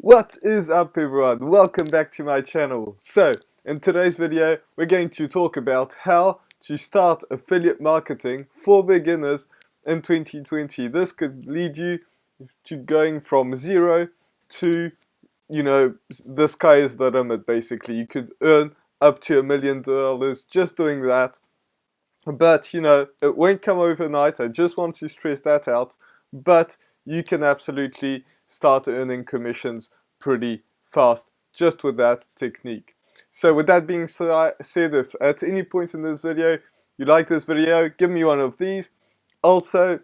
What is up everyone? Welcome back to my channel. So, in today's video, we're going to talk about how to start affiliate marketing for beginners in 2020. This could lead you to going from zero to, the sky is the limit basically. You could earn up to $1 million just doing that. But, it won't come overnight. I just want to stress that out. But you can absolutely start earning commissions pretty fast just with that technique. So with that being said, if at any point in this video you like this video, give me one of these. Also,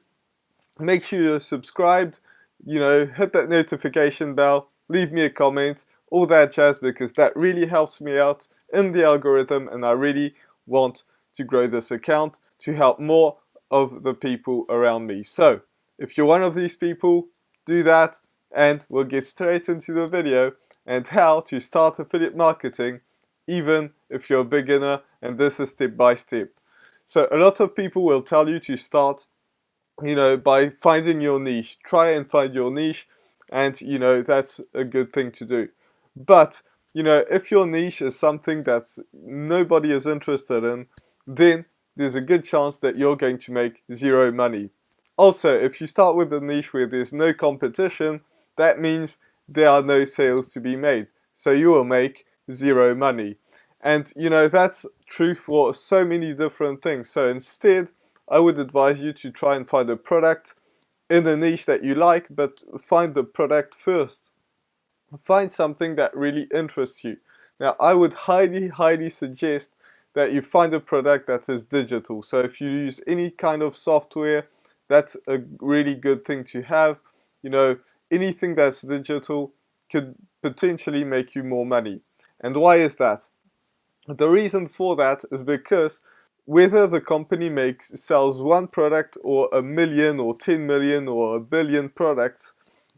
make sure you're subscribed, hit that notification bell, leave me a comment, all that jazz, because that really helps me out in the algorithm, and I really want to grow this account to help more of the people around me. So if you're one of these people, do that, and we'll get straight into the video and how to start affiliate marketing even if you're a beginner, and this is step by step. So a lot of people will tell you to start by finding your niche. Try and find your niche, and that's a good thing to do. But if your niche is something that nobody is interested in, then there's a good chance that you're going to make zero money. Also, if you start with a niche where there's no competition, that means there are no sales to be made, so you will make zero money. And that's true for so many different things. So instead, I would advise you to try and find a product in a niche that you like, but find the product first. Find something that really interests you. Now, I would highly suggest that you find a product that is digital. So if you use any kind of software, that's a really good thing to have. Anything that's digital could potentially make you more money. And why is that? The reason for that is because whether the company sells one product or 1 million or 10 million or 1 billion products,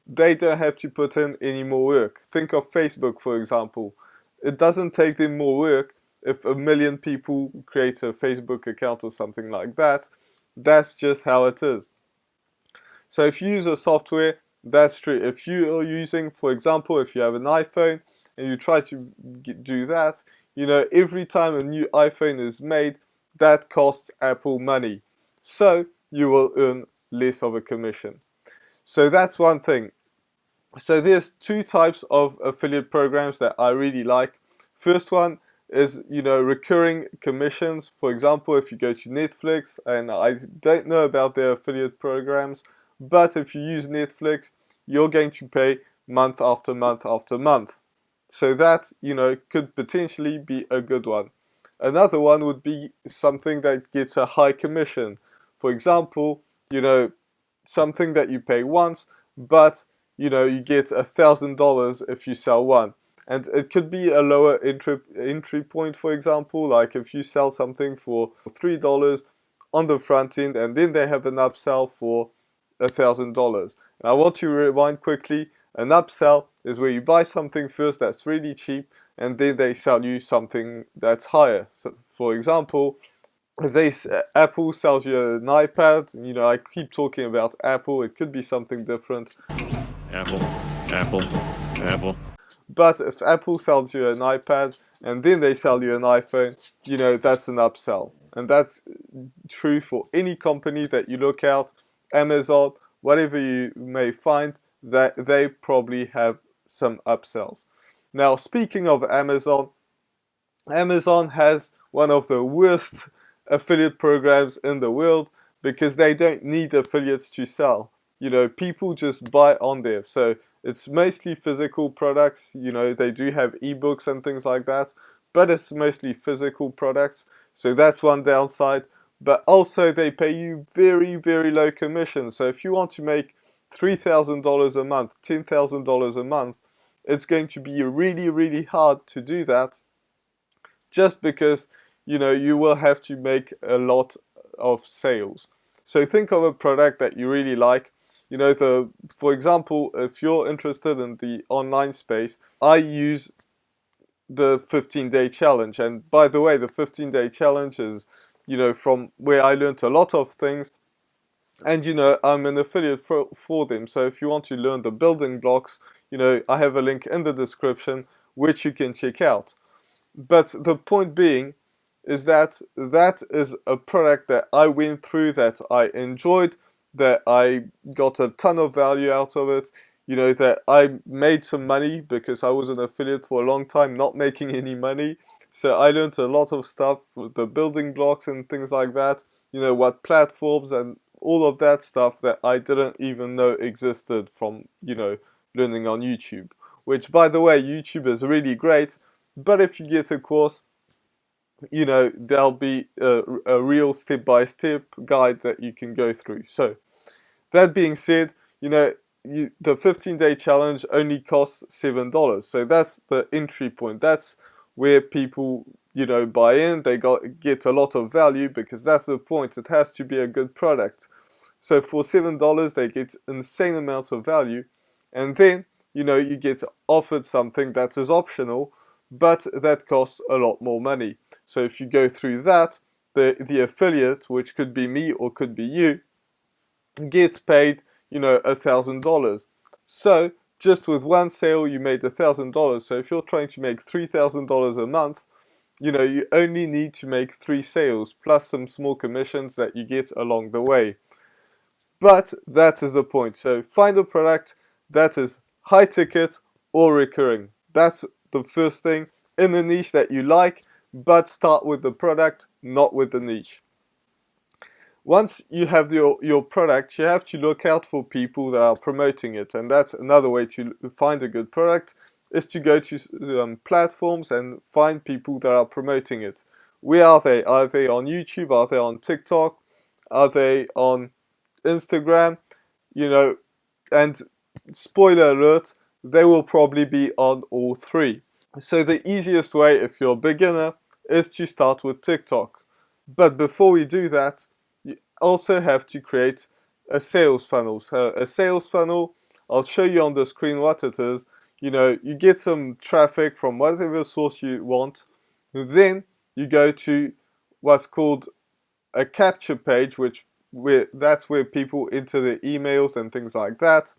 they don't have to put in any more work. Think of Facebook, for example. It doesn't take them more work if 1 million people create a Facebook account or something like that. That's just how it is. So if you use a software, that's true. If you are using, for example, if you have an iPhone and you try to do that, every time a new iPhone is made, that costs Apple money. So you will earn less of a commission. So that's one thing. So there's two types of affiliate programs that I really like. First one is, recurring commissions. For example, if you go to Netflix, and I don't know about their affiliate programs, but if you use Netflix, you're going to pay month after month after month. So that, could potentially be a good one. Another one would be something that gets a high commission. For example, something that you pay once, but you get $1,000 if you sell one. And it could be a lower entry point, for example, like if you sell something for $3 on the front end, and then they have an upsell for $1,000. And I want to rewind quickly. An upsell is where you buy something first that's really cheap, and then they sell you something that's higher. So, for example, if Apple sells you an iPad, I keep talking about Apple, it could be something different. Apple. But if Apple sells you an iPad and then they sell you an iPhone, that's an upsell. And that's true for any company that you look at, Amazon, whatever you may find, that they probably have some upsells. Now, speaking of Amazon, Amazon has one of the worst affiliate programs in the world because they don't need affiliates to sell. People just buy on there. So it's mostly physical products. They do have ebooks and things like that, but it's mostly physical products. So that's one downside. But also they pay you very, very low commission. So if you want to make $3,000 a month, $10,000 a month, it's going to be really, really hard to do that, just because you will have to make a lot of sales. So think of a product that you really like. For example, if you're interested in the online space, I use the 15-day challenge. And by the way, the 15-day challenge is, from where I learned a lot of things. And I'm an affiliate for them. So if you want to learn the building blocks, I have a link in the description which you can check out. But the point being is that that is a product that I went through, that I enjoyed, that I got a ton of value out of it, that I made some money because I was an affiliate for a long time, not making any money. So I learned a lot of stuff, the building blocks and things like that, what platforms and all of that stuff that I didn't even know existed from, learning on YouTube. Which, by the way, YouTube is really great, but if you get a course, there'll be a real step-by-step guide that you can go through. So that being said, the 15-day challenge only costs $7. So that's the entry point. That's where people, buy in. They get a lot of value because that's the point. It has to be a good product. So for $7, they get insane amounts of value. And then, you get offered something that is optional, but that costs a lot more money. So if you go through that, the affiliate, which could be me or could be you, gets paid, $1,000. So just with one sale, you made $1,000. So if you're trying to make $3,000 a month, you only need to make 3 sales plus some small commissions that you get along the way. But that is the point. So find a product that is high ticket or recurring. That's the first thing, in a niche that you like, but start with the product, not with the niche. Once you have your product, you have to look out for people that are promoting it. And that's another way to find a good product, is to go to platforms and find people that are promoting it. Where are they? Are they on YouTube? Are they on TikTok? Are they on Instagram? And spoiler alert, they will probably be on all 3. So the easiest way, if you're a beginner, is to start with TikTok. But before we do that, you also have to create a sales funnel. So a sales funnel, I'll show you on the screen what it is. You get some traffic from whatever source you want. Then you go to what's called a capture page, that's where people enter their emails and things like that.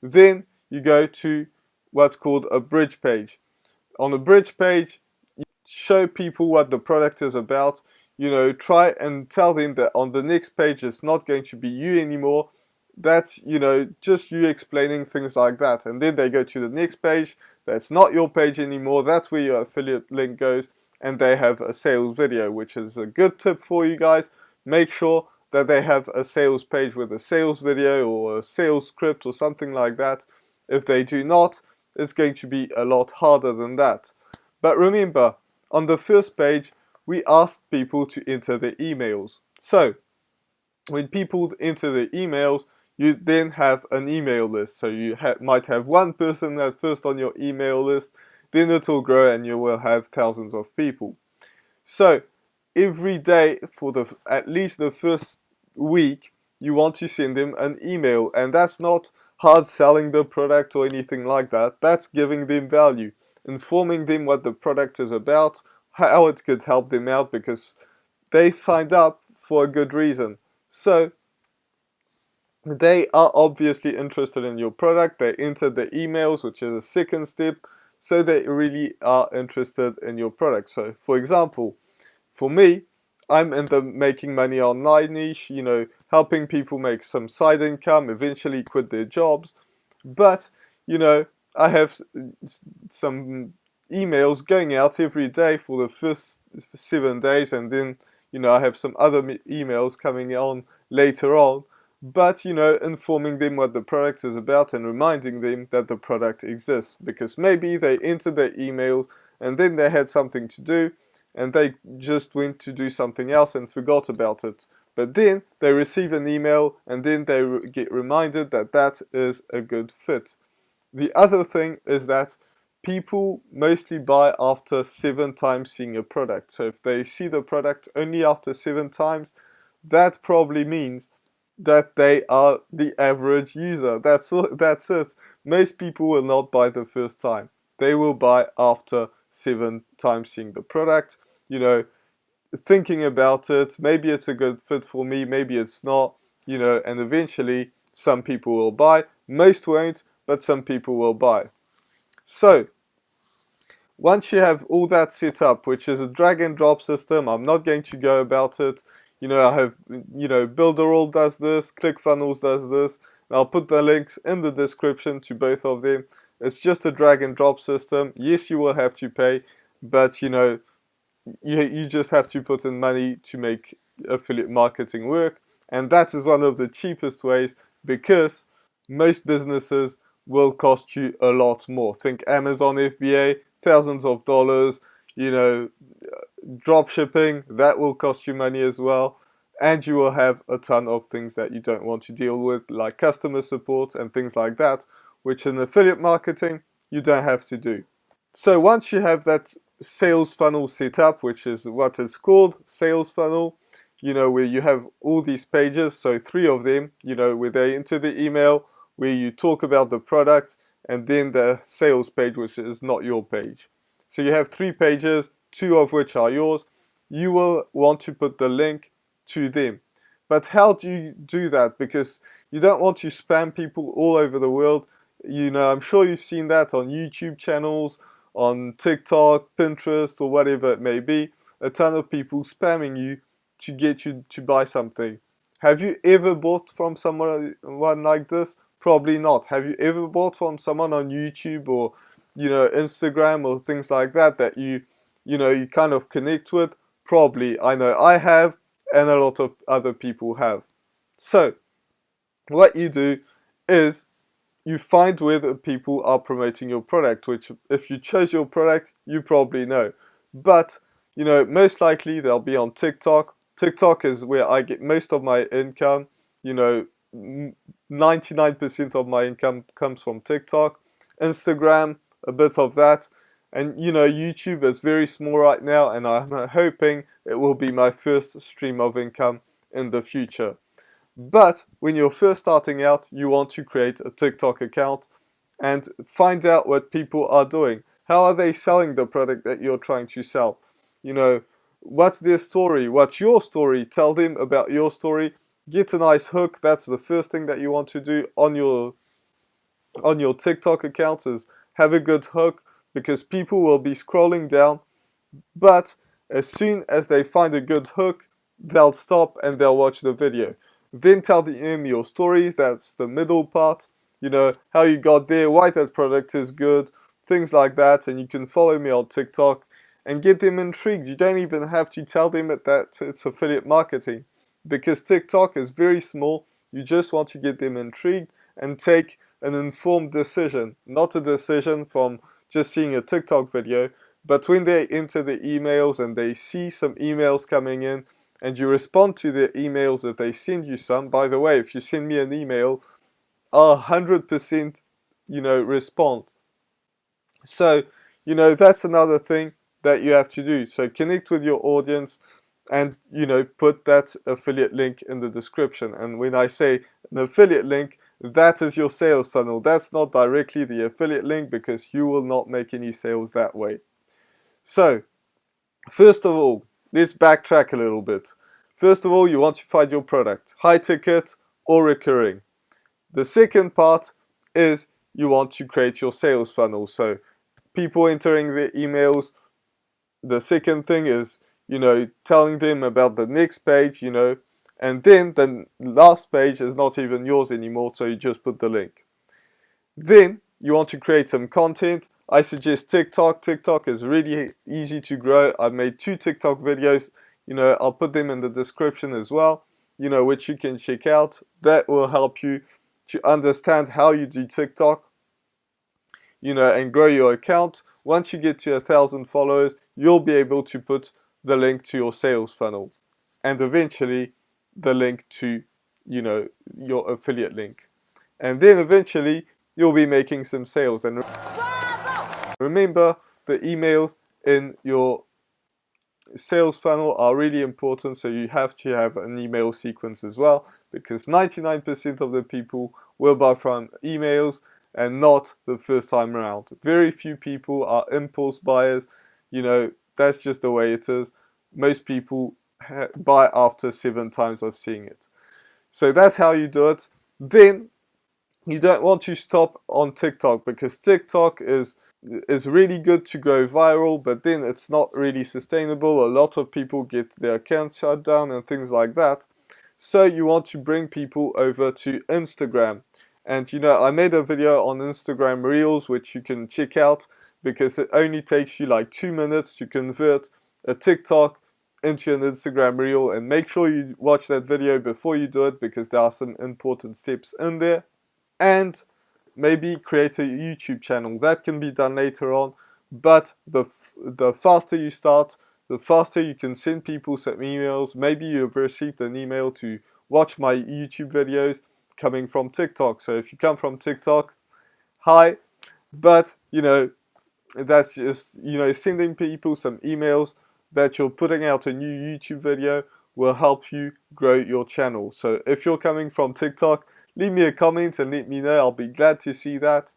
Then you go to what's called a bridge page. On the bridge page, you show people what the product is about. Try and tell them that on the next page it's not going to be you anymore. That's, just you explaining things like that. And then they go to the next page. That's not your page anymore. That's where your affiliate link goes. And they have a sales video, which is a good tip for you guys. Make sure that they have a sales page with a sales video or a sales script or something like that. If they do not, it's going to be a lot harder than that. But remember, on the first page, we asked people to enter their emails. So when people enter their emails, you then have an email list. So you might have one person at first on your email list, then it will grow and you will have thousands of people. So every day for at least the first week, you want to send them an email. And that's not hard selling the product or anything like that. That's giving them value, informing them what the product is about, how it could help them out, because they signed up for a good reason. So they are obviously interested in your product. They entered the emails, which is a second step. So they really are interested in your product. So for example, for me, I'm in the making money online niche, helping people make some side income, eventually quit their jobs. But, I have some emails going out every day for the first 7 days, and then, I have some other emails coming on later on. But, informing them what the product is about and reminding them that the product exists. Because maybe they entered their email and then they had something to do, and they just went to do something else and forgot about it. But then they receive an email and then they get reminded that that is a good fit. The other thing is that people mostly buy after 7 times seeing a product. So if they see the product only after 7 times, that probably means that they are the average user. That's it. Most people will not buy the first time. They will buy after 7 times seeing the product, thinking about it. Maybe it's a good fit for me, maybe it's not, and eventually some people will buy. Most won't, but some people will buy. So once you have all that set up, which is a drag and drop system, I'm not going to go about it. I have, Builderall does this, ClickFunnels does this. I'll put the links in the description to both of them. It's just a drag and drop system. Yes, you will have to pay, but you just have to put in money to make affiliate marketing work. And that is one of the cheapest ways, because most businesses will cost you a lot more. Think Amazon FBA, thousands of dollars, drop shipping, that will cost you money as well. And you will have a ton of things that you don't want to deal with, like customer support and things like that, which in affiliate marketing, you don't have to do. So once you have that sales funnel set up, which is what is called sales funnel, where you have all these pages, so 3 of them, where they enter the email, where you talk about the product, and then the sales page, which is not your page. So you have 3 pages, 2 of which are yours. You will want to put the link to them. But how do you do that? Because you don't want to spam people all over the world. I'm sure you've seen that on YouTube channels, on TikTok, Pinterest, or whatever it may be. A ton of people spamming you to get you to buy something. Have you ever bought from someone like this? Probably not. Have you ever bought from someone on YouTube or Instagram or things like that you kind of connect with? Probably. I know I have, and a lot of other people have. So what you do is you find where the people are promoting your product, which if you chose your product, you probably know. But most likely they'll be on TikTok. TikTok is where I get most of my income. 99% of my income comes from TikTok. Instagram, a bit of that. And YouTube is very small right now, and I'm hoping it will be my first stream of income in the future. But when you're first starting out, you want to create a TikTok account and find out what people are doing. How are they selling the product that you're trying to sell? What's their story? What's your story? Tell them about your story. Get a nice hook. That's the first thing that you want to do on your TikTok account, is have a good hook, because people will be scrolling down, but as soon as they find a good hook, they'll stop and they'll watch the video. Then tell them your story. That's the middle part. How you got there, why that product is good, things like that. And you can follow me on TikTok and get them intrigued. You don't even have to tell them that it's affiliate marketing, because TikTok is very small. You just want to get them intrigued and take an informed decision, not a decision from just seeing a TikTok video, but when they enter the emails and they see some emails coming in, and you respond to their emails if they send you some. By the way, if you send me an email, I'll 100% respond. So that's another thing that you have to do. So connect with your audience, and put that affiliate link in the description. And when I say an affiliate link, that is your sales funnel. That's not directly the affiliate link, because you will not make any sales that way. So first of all, let's backtrack a little bit. First of all, you want to find your product, high ticket or recurring. The second part is you want to create your sales funnel. So people entering their emails. The second thing is, telling them about the next page, and then the last page is not even yours anymore, so you just put the link. Then you want to create some content. I suggest TikTok. TikTok is really easy to grow. I've made 2 TikTok videos. I'll put them in the description as well, which you can check out. That will help you to understand how you do TikTok, and grow your account. Once you get to 1,000 followers, you'll be able to put the link to your sales funnel, and eventually the link to, your affiliate link. And then eventually you'll be making some sales. And remember, the emails in your sales funnel are really important, so you have to have an email sequence as well, because 99% of the people will buy from emails and not the first time around. Very few people are impulse buyers. That's just the way it is. Most people buy after 7 times of seeing it. So that's how you do it. Then you don't want to stop on TikTok, because TikTok is is really good to go viral, but then it's not really sustainable. A lot of people get their accounts shut down and things like that. So you want to bring people over to Instagram. And you know, I made a video on Instagram Reels, which you can check out, because it only takes you like 2 minutes to convert a TikTok into an Instagram Reel. And make sure you watch that video before you do it, because there are some important steps in there. And maybe create a YouTube channel. That can be done later on, but the faster you start, the faster you can send people some emails. Maybe you've received an email to watch my YouTube videos coming from TikTok. So if you come from TikTok, hi, but you know, that's just, you know, sending people some emails that you're putting out a new YouTube video will help you grow your channel. So if you're coming from TikTok, leave me a comment and let me know. I'll be glad to see that.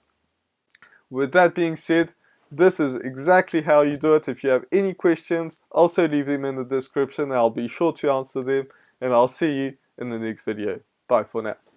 With that being said, this is exactly how you do it. If you have any questions, also leave them in the description. I'll be sure to answer them, and I'll see you in the next video. Bye for now.